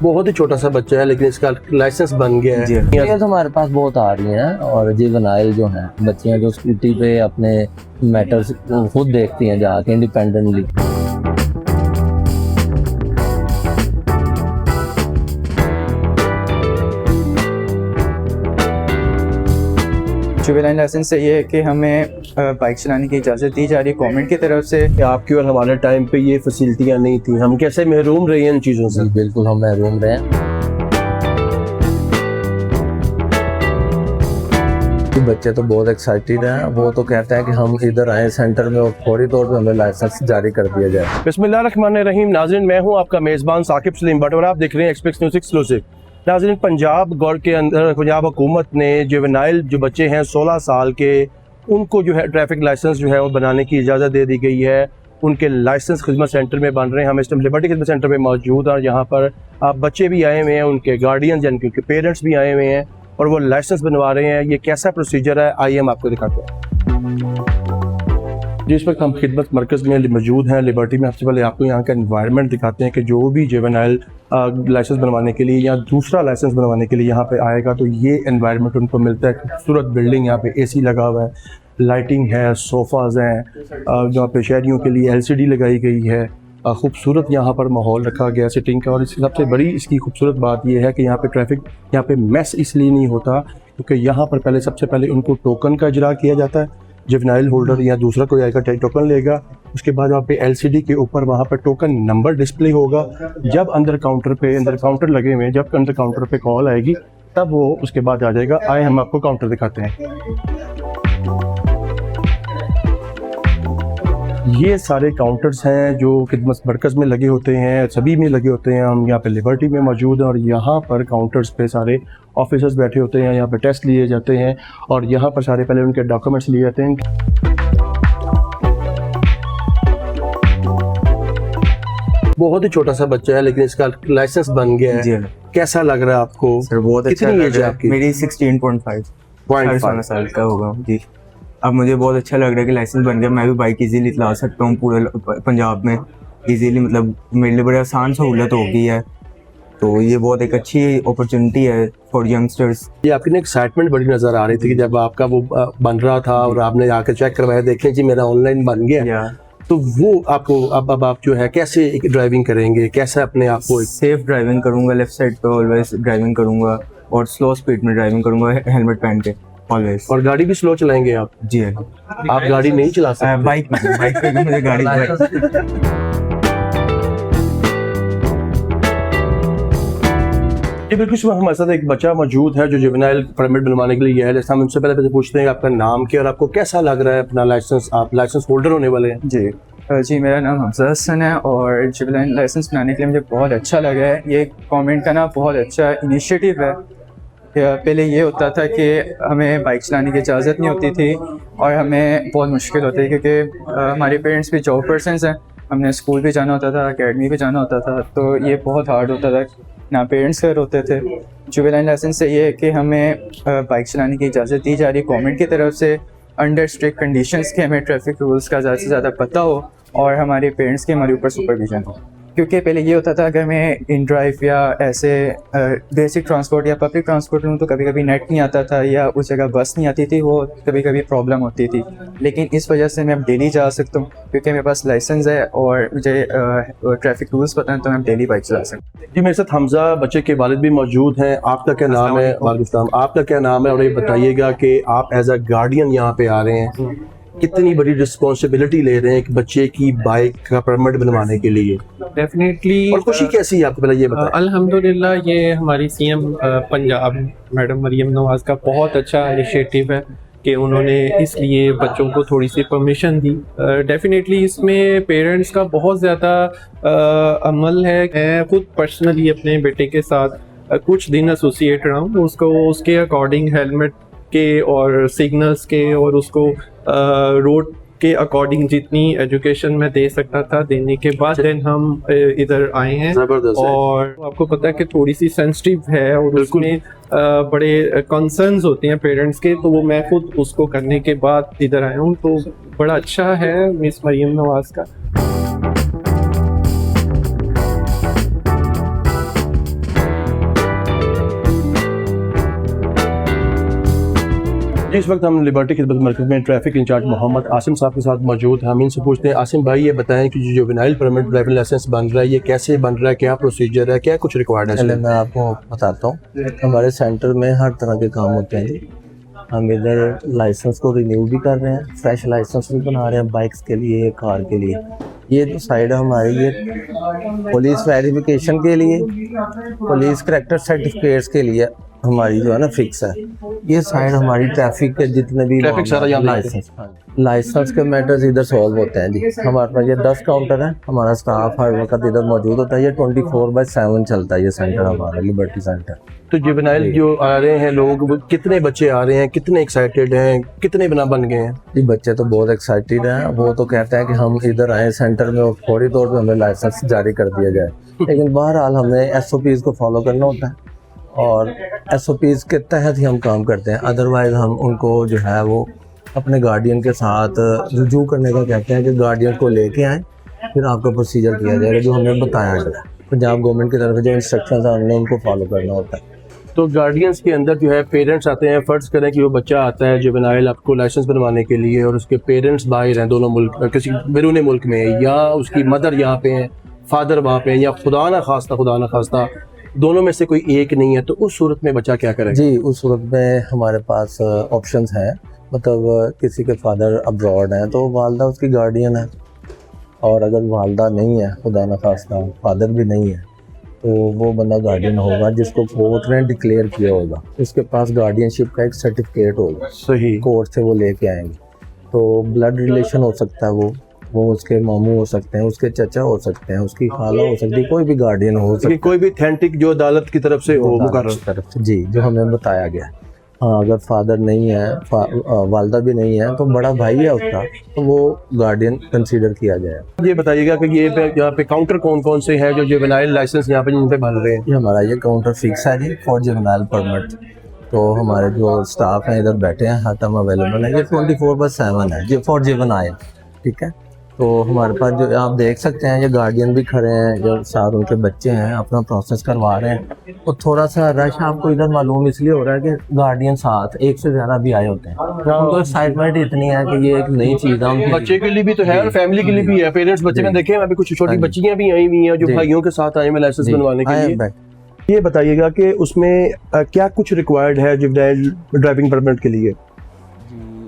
बहुत ही छोटा सा बच्चा है लेकिन इसका लाइसेंस बन गया है। ये तो हमारे पास बहुत आ रही हैं और जुवेनाइल जो हैं बच्चे हैं जो स्कूटी पे अपने मैटर्स खुद देखती हैं जाके इंडिपेंडेंटली। जुवेनाइल लाइसेंस से ये है कि हमें बाइक चलाने की इजाज़त दी जा रही है गवर्नमेंट की तरफ से। आपकी और हमारे टाइम पे ये फैसिलिटियाँ नहीं थी, हम कैसे महरूम रहे हैं इन चीज़ों से। बिल्कुल हम महरूम रहे हैं। बच्चे तो बहुत एक्साइटेड हैं, वो तो कहते हैं कि हम इधर आए सेंटर में और फौरी तौर पे हमें लाइसेंस जारी कर दिया जाए। बिस्मिल्लाहिर्रहमानिर्रहीम। नाज़रीन, मैं हूँ आपका मेज़बान साकिब सलीम भट्ट और आप देख रहे हैं एक्सप्रेस न्यूज़ एक्सक्लूसिव। नाज़रीन, पंजाब गौर के अंदर पंजाब हुकूमत ने जुवेनाइल जो बच्चे हैं 16 साल के, उनको जो है ट्रैफिक लाइसेंस जो है वो बनाने की इजाज़त दे दी गई है। उनके लाइसेंस खिदमत सेंटर में बन रहे हैं। हम इस टाइम लिबर्टी खिदमत सेंटर में मौजूद हैं। यहाँ पर आप बच्चे भी आए हुए हैं, उनके गार्डियन यानी कि उनके पेरेंट्स भी आए हुए हैं और वो लाइसेंस बनवा रहे हैं। ये कैसा प्रोसीजर है आइए हम आपको दिखाते हैं। जिस वक्त हम खिदमत मरकज़ में मौजूद हैं लिबर्टी में, सबसे पहले आपको यहाँ का एनवायरनमेंट दिखाते हैं कि जो भी जुवेनाइल लाइसेंस बनवाने के लिए या दूसरा लाइसेंस बनवाने के लिए यहाँ पे आएगा तो ये एनवायरनमेंट उनको मिलता है। खूबसूरत बिल्डिंग, यहाँ पे एसी लगा हुआ है, लाइटिंग है, सोफ़ाज़ हैं, जहाँ पे शहरियों के लिए LCD लगाई गई है। खूबसूरत यहाँ पर माहौल रखा गया सिटिंग का। और इसकी सबसे बड़ी इसकी खूबसूरत बात यह है कि यहाँ पे ट्रैफिक, यहाँ पे मैस इसलिए नहीं होता क्योंकि यहाँ पर सबसे पहले उनको टोकन का इजरा किया जाता है। जुवेनाइल होल्डर या दूसरा कोई आएगा टोकन लेगा, उसके बाद वहाँ पे LCD के ऊपर वहाँ पर टोकन नंबर डिस्प्ले होगा। जब अंदर काउंटर लगे हुए हैं, जब अंदर काउंटर पे कॉल आएगी तब वो उसके बाद आ जाएगा। आए हम आपको काउंटर दिखाते हैं। ये सारे काउंटर्स हैं जो खिदमत मरकज़ में लगे होते हैं, सभी में लगे होते हैं। हम यहाँ पे लिबर्टी में मौजूद हैं और यहाँ पर काउंटर्स पे सारे ऑफिसर्स बैठे होते हैं। यहाँ पे टेस्ट लिए जाते हैं और यहाँ पर सारे पहले उनके डॉक्यूमेंट्स लिए जाते हैं। बहुत ही छोटा सा बच्चा है लेकिन इसका लाइसेंस बन गया है। कैसा लग रहा है आपको? सर बहुत अच्छा एज है आपकी? मेरी 16.5 साल का होगा जी। अब मुझे बहुत अच्छा लग रहा है कि लाइसेंस बन गया। मैं भी बाइक इजीली चला सकता हूँ पूरे पंजाब में इजीली, मतलब मेरे लिए बड़ी आसान सहूलत हो गई है। तो ये बहुत एक अच्छी अपॉर्चुनिटी है फॉर यंगस्टर्स। ये आपकी ना एक्साइटमेंट बड़ी नज़र आ रही थी कि जब आपका वो बन रहा था और आपने आकर चेक करवाया, देखें जी मेरा ऑनलाइन बन गया। तो वो आपको अब आप जो है कैसे ड्राइविंग करेंगे, कैसे अपने आप को? सेफ ड्राइविंग करूँगा, लेफ्ट साइड पे ऑलवेज ड्राइविंग करूँगा और स्लो स्पीड में ड्राइविंग करूँगा, हेलमेट पहन के ऑलवेज। और गाड़ी भी स्लो चलाएंगे आप? जी आप गाड़ी नहीं चला सकते? बाइक पे मुझे गाड़ी जी बिल्कुल। हमारे साथ एक बच्चा मौजूद है जो जुवेनाइल परमिट बनवाने के लिए है। जैसे हम उनसे पहले पूछते हैं आपका नाम क्या और आपको कैसा लग रहा है अपना लाइसेंस, आप लाइसेंस होल्डर होने वाले हैं? जी मेरा नाम हमजा हसन है और जुवेनाइल लाइसेंस बनाने के लिए मुझे बहुत अच्छा लगा है। ये गवर्नमेंट का ना बहुत अच्छा इनिशिएटिव है। पहले ये होता था कि हमें बाइक चलाने की इजाज़त नहीं होती थी और हमें बहुत मुश्किल होती थी क्योंकि हमारे पेरेंट्स भी जॉब पर्सन्स हैं, हमने स्कूल भी जाना होता था, अकेडमी भी जाना होता था, तो ये बहुत हार्ड होता था, ना पेरेंट्स घर होते थे। जुवेनाइल लाइसेंस से ये है कि हमें बाइक चलाने की इजाज़त दी जा रही है गवर्नमेंट की तरफ से अंडर स्ट्रिक्ट कंडीशंस के। हमें ट्रैफिक रूल्स का ज़्यादा से ज़्यादा पता हो और हमारे पेरेंट्स के हमारे ऊपर सुपरविजन हो। क्योंकि पहले ये होता था अगर मैं इन ड्राइव या ऐसे बेसिक ट्रांसपोर्ट या पब्लिक ट्रांसपोर्ट लूँ तो कभी कभी नेट नहीं आता था या उस जगह बस नहीं आती थी, वो कभी कभी प्रॉब्लम होती थी। लेकिन इस वजह से मैं अब डेली जा सकता हूँ क्योंकि मेरे पास लाइसेंस है और मुझे ट्रैफिक रूल्स पता है, तो मैं डेली बाइक चला सकता हूँ। जी मेरे साथ हमजा बच्चे के वालिद भी मौजूद हैं। आपका क्या नाम है? वालेकुम, आपका क्या नाम है और ये बताइएगा कि आप एज अ गार्डियन यहाँ पे आ रहे हैं, कितनी बड़ी रिस्पॉन्सिबिलिटी ले रहे हैं एक बच्चे की बाइक का परमिट बनवाने के लिए? डेफिनेटली। और खुशी कैसी है आपको, पहले ये बताएं। अल्हम्दुलिल्लाह, ये हमारी CM पंजाब मैडम मरियम नवाज़ का बहुत अच्छा इनिशिएटिव है कि उन्होंने इसलिए बच्चों को थोड़ी सी परमिशन दी। डेफिनेटली इसमें पेरेंट्स का बहुत ज़्यादा अमल है। मैं खुद पर्सनली अपने बेटे के साथ कुछ दिन एसोसिएट रहा हूँ, उसको उसके अकॉर्डिंग हेलमेट के और सिग्नल्स के और उसको रोड के अकॉर्डिंग जितनी एजुकेशन मैं दे सकता था देने के बाद देन हम इधर आए हैं। और आपको पता है कि थोड़ी सी सेंसिटिव है और उसमें बड़े कंसर्न्स होते हैं पेरेंट्स के, तो वो मैं खुद उसको करने के बाद इधर आया हूँ। तो बड़ा अच्छा है मिस मरियम नवाज़ का। जिस वक्त हम लिबर्टी खिदमत मरकज़ में ट्रैफिक इंचार्ज मोहम्मद आसिम साहब के साथ मौजूद हैं, हम इनसे पूछते हैं, आसिम भाई ये बताएं कि जो जुवेनाइल परमिट ड्राइविंग लाइसेंस बन रहा है ये कैसे बन रहा है, क्या प्रोसीजर है, क्या कुछ रिक्वायर्ड है पहले इसमें? मैं आपको बताता हूँ, हमारे सेंटर में हर तरह के काम होते हैं जी। हम इधर लाइसेंस को रिन्यू भी कर रहे हैं, फ्रेश लाइसेंस भी बना रहे हैं बाइक्स के लिए, कार के लिए। ये जो साइड है हमारी, ये पुलिस वेरिफिकेशन के लिए, पुलिस करैक्टर सर्टिफिकेट्स के लिए हमारी जो है ना फिक्स है। ये साइड हमारी ट्रैफिक के जितने भी ट्रैफिक सारा यहाँ लाइसेंस के मैटर्स इधर सॉल्व होते हैं जी। हमारे पास ये 10 काउंटर है, हमारा स्टाफ हर वक्त इधर मौजूद होता है। ये 24/7 चलता है ये सेंटर हमारा, लिबर्टी सेंटर। तो जुवेनाइल जो आ रहे हैं लोग, वो कितने बच्चे आ रहे हैं, कितने एक्साइटेड हैं, कितने बना बन गए हैं? जी बच्चे तो बहुत एक्साइटेड हैं। वो तो कहते हैं कि हम इधर आए सेंटर में और फौरी तौर पे हमें लाइसेंस जारी कर दिया जाए। लेकिन बहरहाल हमें SOPs को फॉलो करना होता है और SOPs के तहत ही हम काम करते हैं। अदरवाइज हम उनको जो है वो अपने गार्डियन के साथ रुजू करने का कहते हैं कि गार्डियन को लेके आए, फिर आपका प्रोसीजर किया जाएगा जो हमें बताया गया। पंजाब गवर्नमेंट की तरफ से जो इंस्ट्रक्शंस हैं हमने उनको फॉलो करना होता है। तो गार्डियंस के अंदर जो है पेरेंट्स आते हैं, फ़र्ज़ करें कि वो बच्चा आता है जुवेनाइल आपको लाइसेंस बनवाने के लिए और उसके पेरेंट्स बाहर हैं, दोनों मुल्क किसी बैरून मुल्क में है, या उसकी मदर यहाँ पे है, फादर वहाँ पे है, या खुदा ना खास्ता दोनों में से कोई एक नहीं है, तो उस सूरत में बच्चा क्या करेगा? जी उस सूरत में हमारे पास ऑप्शंस हैं। मतलब किसी के फादर अब्रॉड हैं तो वालदा उसकी गार्डियन है, और अगर वालदा नहीं है, खुदा न खास्ता फादर भी नहीं है, तो वो बंदा गार्डियन होगा जिसको कोर्ट ने डिक्लेयर किया होगा। उसके पास गार्डियनशिप का एक सर्टिफिकेट होगा, सही। कोर्ट से वो लेके आएंगे। तो ब्लड रिलेशन हो सकता है, वो उसके मामू हो सकते हैं, उसके चचा हो सकते हैं, उसकी खाला हो सकती है, कोई भी गार्डियन हो सकता है, कोई भी ऑथेंटिक जो अदालत की तरफ से हो मुकर्रर तरफ से जी, जो हमें बताया गया है। हाँ अगर फादर नहीं है, वालदा भी नहीं है, तो बड़ा भाई है उसका, तो वो गार्डियन कंसीडर किया जाए। ये बताइएगा कि ये यहाँ पे काउंटर कौन कौन से हैं जो जुवेनाइल लाइसेंस यहाँ पे जिन पे बन रहे हैं? ये हमारा ये काउंटर फिक्स है जी फॉर जुवेनाइल परमिट। तो हमारे जो स्टाफ हैं इधर बैठे हैं, हर टाइम अवेलेबल है। ये 24/7 है जी फॉर जुवेनाइल, ठीक है। तो हमारे पास जो आप देख सकते हैं, ये गार्डियन भी खड़े हैं, जो साथ उनके बच्चे हैं अपना प्रोसेस करवा रहे हैं। तो थोड़ा सा रश आपको इधर मालूम इसलिए हो रहा है कि गार्डियन साथ एक से ज़्यादा भी आए होते हैं। उनको एक्साइटमेंट इतनी है कि ये एक नई चीज़ है उनके बच्चे के लिए भी तो है और फैमिली के लिए भी है। पेरेंट्स बच्चे में देखे अभी कुछ छोटी बच्चियां भी आई हुई हैं जो भाइयों के साथ आए हैं लाइसेंस बनवाने के लिए। ये बताइएगा कि उसमें क्या कुछ रिक्वायर्ड है जुवेनाइल ड्राइविंग परमिट के लिए?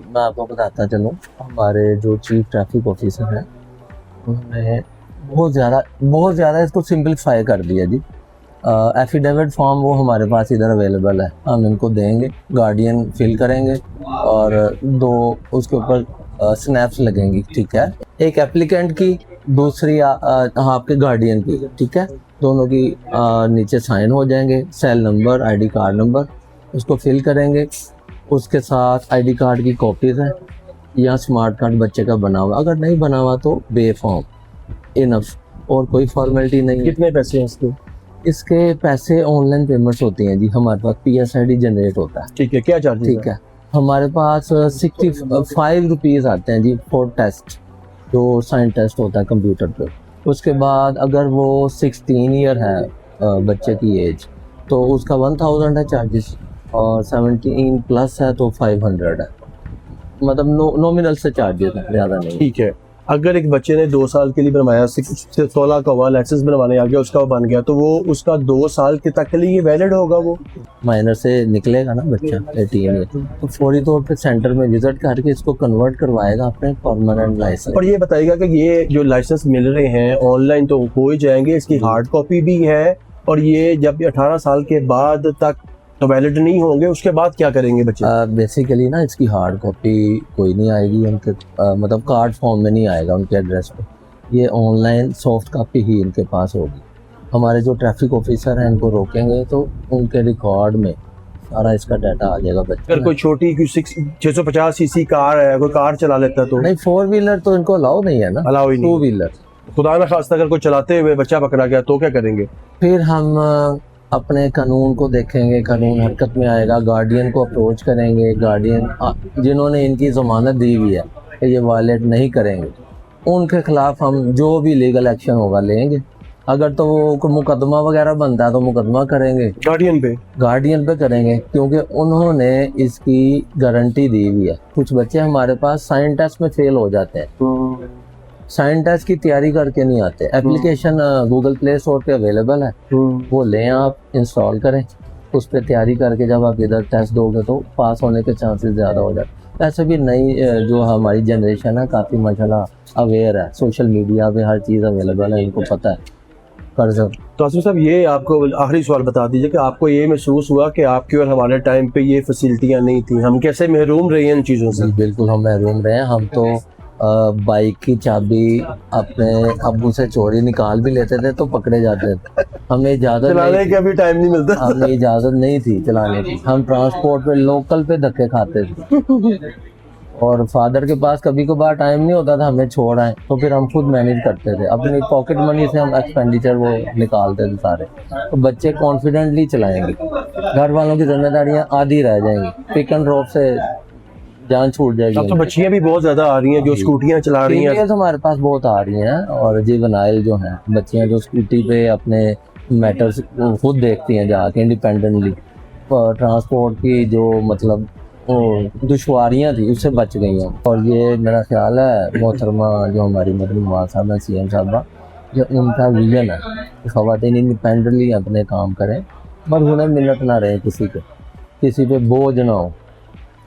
मैं आपको बताता चलूँ, हमारे जो चीफ ट्रैफिक ऑफिसर हैं उन्होंने बहुत ज़्यादा इसको सिंपलीफाई कर दिया जी। एफिडेविट फॉर्म वो हमारे पास इधर अवेलेबल है, हम इनको देंगे, गार्डियन फिल करेंगे और 2 उसके ऊपर स्नैप्स लगेंगी, ठीक है। एक एप्लीकेंट की, दूसरी आपके गार्डियन की, ठीक है। दोनों की नीचे साइन हो जाएंगे, cell number, ID card number, उसको फिल करेंगे। उसके साथ ID कार्ड की कॉपीज़ हैं या स्मार्ट कार्ड बच्चे का बना हुआ, अगर नहीं बना हुआ तो बेफॉर्म, इनफ, और कोई फॉर्मेलिटी नहीं है। कितने पैसे हैं इसके? इसके पैसे ऑनलाइन पेमेंट्स होती हैं जी, हमारे पास PSID जनरेट होता है, ठीक है। क्या चार्ज? ठीक है। हमारे पास 65 रुपीज़ आते हैं जी फॉर टेस्ट, जो साइन टेस्ट होता है कंप्यूटर पे। उसके बाद अगर वो 16 ईयर है बच्चे की एज, तो उसका 1000 है चार्जेस, और 17 प्लस है तो 500 है। मतलब नॉमिनल से चार्जेस है, ज़्यादा नहीं। ठीक है। अगर एक बच्चे ने 2 साल के लिए बनवाया, 16 का हुआ, लाइसेंस बनवाने आ गया, उसका वो बन गया, तो वो उसका 2 साल के तक के लिए वैलिड होगा? वो माइनर से निकलेगा ना बच्चा 18 में, तो फौरी तौर पे सेंटर में विजिट करके इसको कन्वर्ट करवाएगा अपने परमानेंट लाइसेंस। और ये बताइएगा कि ये जो लाइसेंस मिल रहे हैं ऑनलाइन तो हो ही जाएंगे, इसकी हार्ड कॉपी भी है, और ये जब 18 साल के बाद तक तो वैलिड नहीं होंगे, उसके बाद क्या करेंगे बच्चे? बेसिकली ना इसकी हार्ड कॉपी कोई नहीं आएगी उनके, मतलब कार्ड फॉर्म में नहीं आएगा उनके एड्रेस पे। ये ऑनलाइन सॉफ्ट कॉपी ही इनके पास होगी। हमारे जो ट्रैफिक ऑफिसर हैं इनको रोकेंगे तो उनके रिकॉर्ड में सारा इसका डाटा आ जाएगा बच्चे। अगर कोई छोटी 650 cc कार है, कोई कार चला लेता तो? नहीं, 4 व्हीलर तो इनको अलाउ नहीं है ना, अलाउ ही नहीं। 2 व्हीलर। खुदा न खास्ता अगर कोई चलाते हुए बच्चा पकड़ा गया तो क्या करेंगे? फिर हम अपने कानून को देखेंगे, कानून हरकत में आएगा, गार्डियन को अप्रोच करेंगे। गार्डियन जिन्होंने इनकी ज़मानत दी हुई है कि ये वायलेट नहीं करेंगे, उनके खिलाफ हम जो भी लीगल एक्शन होगा लेंगे। अगर तो वो कोई मुकदमा वगैरह बनता है तो मुकदमा करेंगे, गार्डियन पे करेंगे, क्योंकि उन्होंने इसकी गारंटी दी हुई है। कुछ बच्चे हमारे पास साइन टेस्ट में फेल हो जाते हैं, साइन टेस्ट की तैयारी करके नहीं आते। एप्लीकेशन गूगल प्ले स्टोर पे अवेलेबल है, वो लें आप, इंस्टॉल करें, उस पर तैयारी करके जब आप इधर टेस्ट दोगे तो पास होने के चांसेस ज़्यादा हो जाते हैं। ऐसे भी नई जो हमारी जनरेशन है काफ़ी माशाल्लाह अवेयर है, सोशल मीडिया पे हर चीज़ अवेलेबल है, इनको पता है कर सकते। तो आसिफ साहब, ये आपको आखिरी सवाल बता दीजिए कि आपको ये महसूस हुआ कि आपके और हमारे टाइम पे ये फैसिलिटियाँ नहीं थी, हम कैसे महरूम रहे हैं इन चीज़ों से? बिल्कुल हम महरूम रहे हैं। हम तो बाइक की चाबी अपने अब्बू से चोरी निकाल भी लेते थे तो पकड़े जाते थे, हमें इजाज़त चलाने का भी टाइम नहीं मिलता, हमें इजाज़त नहीं थी चलाने की। हम ट्रांसपोर्ट पे लोकल पे धक्के खाते थे और फादर के पास कभी कभार टाइम नहीं होता था हमें छोड़ आए, तो फिर हम खुद मैनेज करते थे, अपनी पॉकेट मनी से हम एक्सपेंडिचर वो निकालते थे सारे। तो बच्चे कॉन्फिडेंटली चलाएंगे, घर वालों की जिम्मेदारियां आधी रह जाएंगी, पिक एंड ड्रॉप से जान छूट जाएगी। अब तो बच्चियाँ भी बहुत ज़्यादा आ रही हैं जो स्कूटियाँ चला रही हैं। हमारे पास बहुत आ रही हैं, और जुवेनाइल जो हैं बच्चियाँ जो स्कूटी पे अपने मैटर्स खुद देखती हैं जाके इंडिपेंडेंटली, ट्रांसपोर्ट की जो मतलब दुश्वारियाँ थी उससे बच गई हैं। और ये मेरा ख्याल है मोहतरमा जो हमारी मदनी नवाज साहब हैं, CM साहबा, जो उनका विजन है कि ख़वातीन इंडिपेंडेंटली अपने काम करें और उन्हें मिन्नत ना रहे किसी पे बोझ ना हो,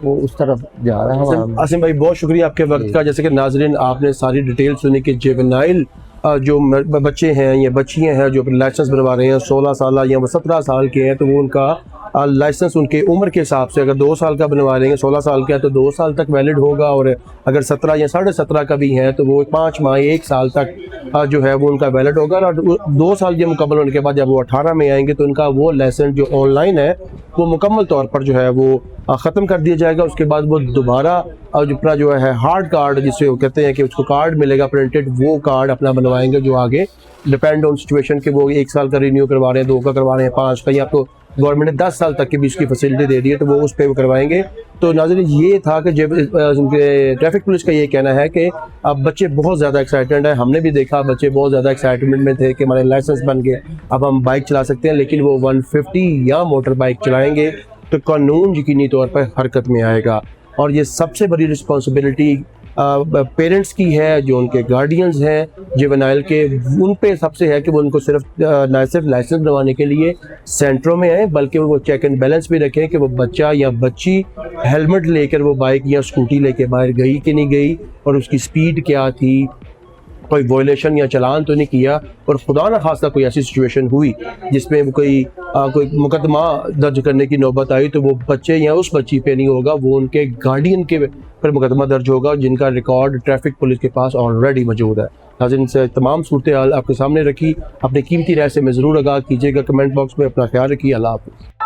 वो उस तरफ जा रहा है हमारा। आसिम भाई, बहुत शुक्रिया आपके वक्त का। जैसे कि नाजरीन आपने सारी डिटेल सुनी कि जुवेनाइल जो बच्चे हैं या बच्चियाँ हैं जो लाइसेंस बनवा रहे हैं 16 साल या 17 साल के हैं, तो वो उनका लाइसेंस उनके उम्र के हिसाब से, अगर 2 साल का बनवा रहे हैं, 16 साल का है तो 2 साल तक वैलिड होगा, और अगर 17 या 17.5 का भी है तो वो 5 माह 1 साल तक जो है वो उनका वैलिड होगा। और 2 साल ये मुकम्मल होने के बाद जब वो 18 में आएंगे तो उनका वो लाइसेंस जो ऑनलाइन है वो मुकम्मल तौर पर जो है वो ख़त्म कर दिया जाएगा। उसके बाद वो दोबारा अपना जो है हार्ड कार्ड, जिसे वो कहते हैं कि उसको कार्ड मिलेगा प्रिंटेड, वो कार्ड अपना बनवाएंगे जो आगे डिपेंड ऑन सिचुएशन के वो 1 साल का रिन्यू करवा रहे हैं, 2 का करवा रहे हैं, 5 का, या आपको गवर्नमेंट ने 10 साल तक की भी इसकी फैसिलिटी दे दी है तो वो उस पर वो करवाएंगे। तो नाज़रीन ये था कि जब ट्रैफिक पुलिस का ये कहना है कि अब बच्चे बहुत ज़्यादा एक्साइटेड हैं, हमने भी देखा बच्चे बहुत ज़्यादा एक्साइटमेंट में थे कि हमारे लाइसेंस बन गए, अब हम बाइक चला सकते हैं, लेकिन वो 150 या मोटर बाइक चलाएँगे तो कानून यकीनी तौर पर हरकत में आएगा। और ये सबसे बड़ी रिस्पॉन्सिबिलिटी पेरेंट्स की है, जो उनके गार्डियंस हैं जुवेनाइल के, उन पे सबसे है कि वो उनको ना सिर्फ लाइसेंस बनवाने के लिए सेंटरों में आए, बल्कि वो चेक एंड बैलेंस भी रखें कि वो बच्चा या बच्ची हेलमेट लेकर वो बाइक या स्कूटी लेके बाहर गई कि नहीं गई, और उसकी स्पीड क्या थी, कोई वॉयलेशन या चलान तो नहीं किया, और खुदा न खास्ता कोई ऐसी सिचुएशन हुई जिसमें कोई मुकदमा दर्ज करने की नौबत आई तो वो बच्चे या उस बच्ची पे नहीं होगा, वो उनके गार्डियन के पर मुकदमा दर्ज होगा जिनका रिकॉर्ड ट्रैफिक पुलिस के पास ऑलरेडी मौजूद है। नाज़रीन, से तमाम सूरत हाल आपके सामने रखी, अपने कीमती राय से मैं ज़रूर आगाह कीजिएगा, कमेंट बॉक्स में अपना ख्याल रखिए। अल्लाह हाफ़िज़।